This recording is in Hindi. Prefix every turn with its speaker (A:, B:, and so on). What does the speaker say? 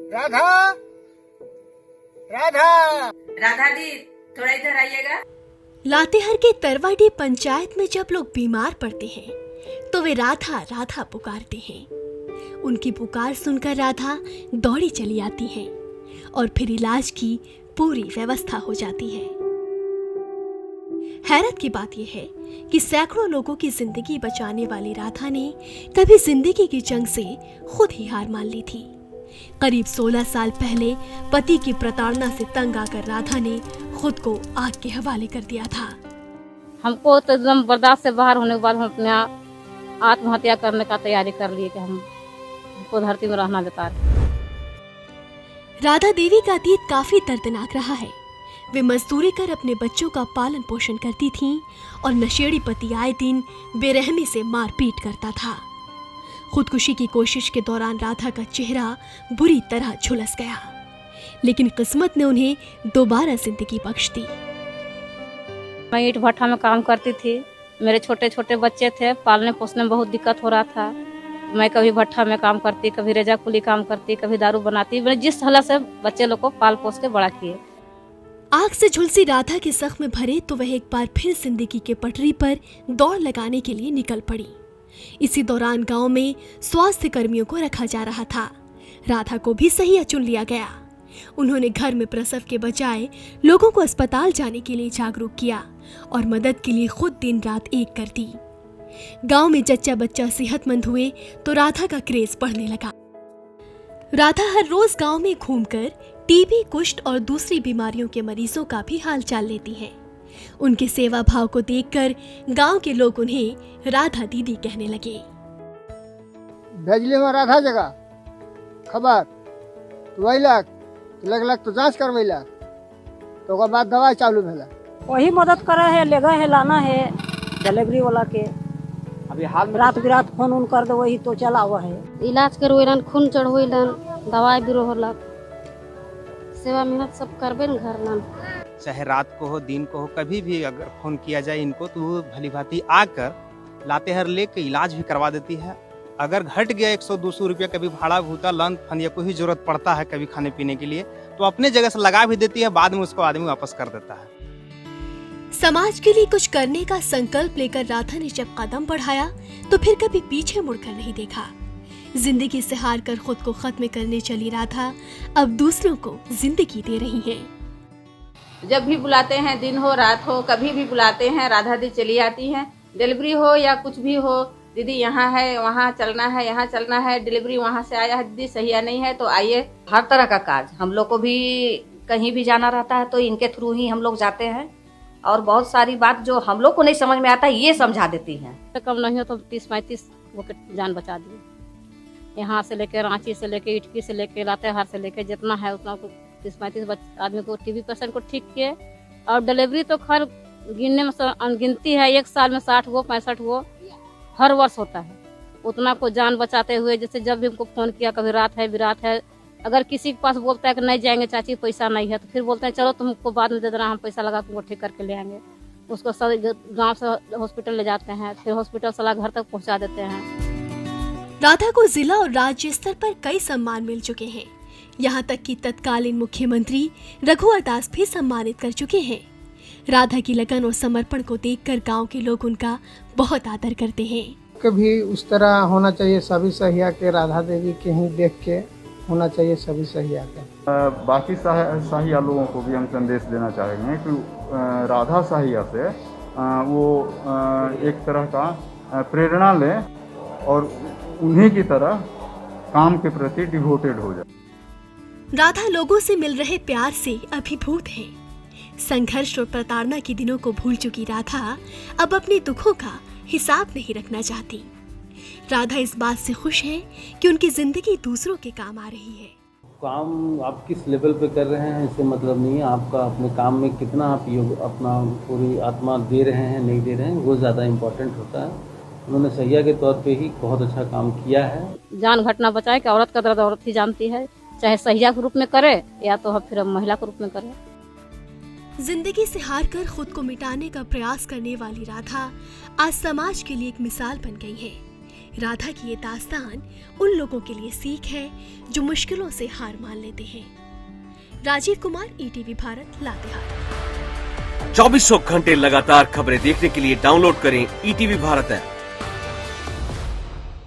A: राधा, राधा,
B: राधा दी थोड़ा इधर आइएगा।
C: लातेहार के तरवाडी पंचायत में जब लोग बीमार पड़ते हैं तो वे राधा राधा पुकारते हैं। उनकी पुकार सुनकर राधा दौड़ी चली आती है और फिर इलाज की पूरी व्यवस्था हो जाती है। हैरत की बात यह है कि सैकड़ों लोगों की जिंदगी बचाने वाली राधा ने कभी जिंदगी की जंग से खुद ही हार मान ली थी। करीब 16 साल पहले पति की प्रताड़ना से तंग आकर राधा ने खुद को आग के हवाले कर दिया था।
D: हमको तो एकदम बर्दाश्त से बाहर होने के बाद हम अपने आत्महत्या करने का तैयारी कर लिए कि हमको धरती में रहना बेकार।
C: राधा देवी का अतीत काफी दर्दनाक रहा है। वे मजदूरी कर अपने बच्चों का पालन पोषण करती थीं और नशेड़ी पति आए दिन बेरहमी से मारपीट करता था। खुदकुशी की कोशिश के दौरान राधा का चेहरा बुरी तरह झुलस गया, लेकिन किस्मत ने उन्हें दोबारा जिंदगी बख्श दी।
D: मैं ईंट भट्ठा में काम करती थी। मेरे छोटे छोटे बच्चे थे, पालने पोसने में बहुत दिक्कत हो रहा था। मैं कभी भट्ठा में काम करती, कभी रेजा कुली काम करती, कभी दारू बनाती। मैंने जिस हालत से बच्चे लोग को पाल पोस के बड़ा किए।
C: आग से झुलसी राधा के जख्म भरे तो वह एक बार फिर जिंदगी के पटरी पर दौड़ लगाने के लिए निकल पड़ी। इसी दौरान गांव में स्वास्थ्य कर्मियों को रखा जा रहा था। राधा को भी सही चुन लिया गया। उन्होंने घर में प्रसव के बजाय लोगों को अस्पताल जाने के लिए जागरूक किया और मदद के लिए खुद दिन रात एक कर दी। गांव में जच्चा बच्चा सेहतमंद हुए तो राधा का क्रेज बढ़ने लगा। राधा हर रोज गांव में घूमकर टीबी, कुष्ठ और दूसरी बीमारियों के मरीजों का भी हाल चाल लेती है। उनके सेवा भाव को देखकर गांव के लोग उन्हें राधा दीदी कहने लगे।
A: भेजली में राधा जगह खबर तो लग तो जांच करवैला तो ओकर बाद दवाई चालू भेला।
E: वही मदद करे है, लेगा है, लाना है डिलीवरी वाला के।
A: अभी हाल में
E: रात बिरात फोन उन कर दो वही तो चला हुआ है।
F: इलाज करवेलन, खून चढ़वेलन, दवाई बीरो होला, सेवा मेहनत सब करबे न घर में।
G: चाहे रात को हो दिन को हो, कभी भी अगर फोन किया जाए इनको तो वो भली भांति आकर लातेहार लेके इलाज भी करवा देती है। अगर घट गया 100-200 रुपया कभी भाड़ा भूता लन फन या कोई जरूरत पड़ता है कभी खाने पीने के लिए तो अपने जगह से लगा भी देती है, बाद में उसको आदमी वापस कर देता है।
C: समाज के लिए कुछ करने का संकल्प लेकर राधा ने जब कदम बढ़ाया तो फिर कभी पीछे मुड़कर नहीं देखा। जिंदगी से हार कर खुद को खत्म करने चली राधा अब दूसरों को जिंदगी दे रही है।
B: जब भी बुलाते हैं, दिन हो रात हो, कभी भी बुलाते हैं, राधा दी चली आती हैं। डिलीवरी हो या कुछ भी हो, दीदी यहाँ है, वहाँ चलना है, यहाँ चलना है, डिलीवरी वहाँ से आया है, दीदी सही या नहीं है तो आइए।
H: हर तरह का काज हम लोग को भी कहीं भी जाना रहता है तो इनके थ्रू ही हम लोग जाते हैं और बहुत सारी बात जो हम लोग को नहीं समझ में आता ये समझा देती हैं।
D: कम नहीं हो तो 30-35 वो जान बचा दिए। यहाँ से लेके रांची से लेके इटकी से लेके लातेहार से लेके जितना है उतना 30-35 आदमी को टीबी पेशेंट को ठीक किए। और डिलीवरी तो खैर गिनने में अनगिनती है, एक साल में 60 वो 65 वो हर वर्ष होता है। उतना को जान बचाते हुए जैसे जब भी उनको फोन किया, कभी रात है बिरात है, अगर किसी के पास बोलता है कि नहीं जाएंगे चाची पैसा नहीं है तो फिर बोलते हैं चलो तुमको बाद में दे देना, हम पैसा लगा तुमको ठीक करके ले आएंगे। उसको गाँव से हॉस्पिटल ले जाते हैं, फिर हॉस्पिटल से घर तक पहुँचा देते हैं।
C: राधा को जिला और राज्य स्तर पर कई सम्मान मिल चुके हैं। यहाँ तक कि तत्कालीन मुख्यमंत्री रघुवर दास भी सम्मानित कर चुके हैं। राधा की लगन और समर्पण को देखकर गांव के लोग उनका बहुत आदर करते हैं।
A: कभी उस तरह होना चाहिए, सभी सहिया के राधा देवी के ही देख के होना चाहिए सभी सहिया के।
I: बाकी साहिया लोगों को भी हम संदेश देना चाहेंगे कि राधा साहिया से वो एक तरह का प्रेरणा लें और उन्हीं की तरह काम के प्रति डिवोटेड हो जाए।
C: राधा लोगों से मिल रहे प्यार से अभिभूत है। संघर्ष और प्रताड़ना के दिनों को भूल चुकी राधा अब अपने दुखों का हिसाब नहीं रखना चाहती। राधा इस बात से खुश है कि उनकी जिंदगी दूसरों के काम आ रही है।
J: काम आप किस लेवल पे कर रहे हैं इससे मतलब नहीं है, आपका अपने काम में कितना आप अपना पूरी आत्मा दे रहे हैं नहीं दे रहे हैं वो ज़्यादा इम्पोर्टेंट होता है। उन्होंने सहिया के तौर पे ही बहुत अच्छा काम किया है।
D: जान घटना बचाए कि औरत का दर्द औरत ही जानती है, चाहे सहिया के रूप में करे या तो फिर महिला के रूप में करे।
C: जिंदगी से हार कर खुद को मिटाने का प्रयास करने वाली राधा आज समाज के लिए एक मिसाल बन गई है। राधा की ये दास्तान उन लोगों के लिए सीख है जो मुश्किलों से हार मान लेते हैं। राजीव कुमार, ETV भारत, लातेहार।
K: 2400 घंटे लगातार खबरें देखने के लिए डाउनलोड करें ETV भारत ऐप।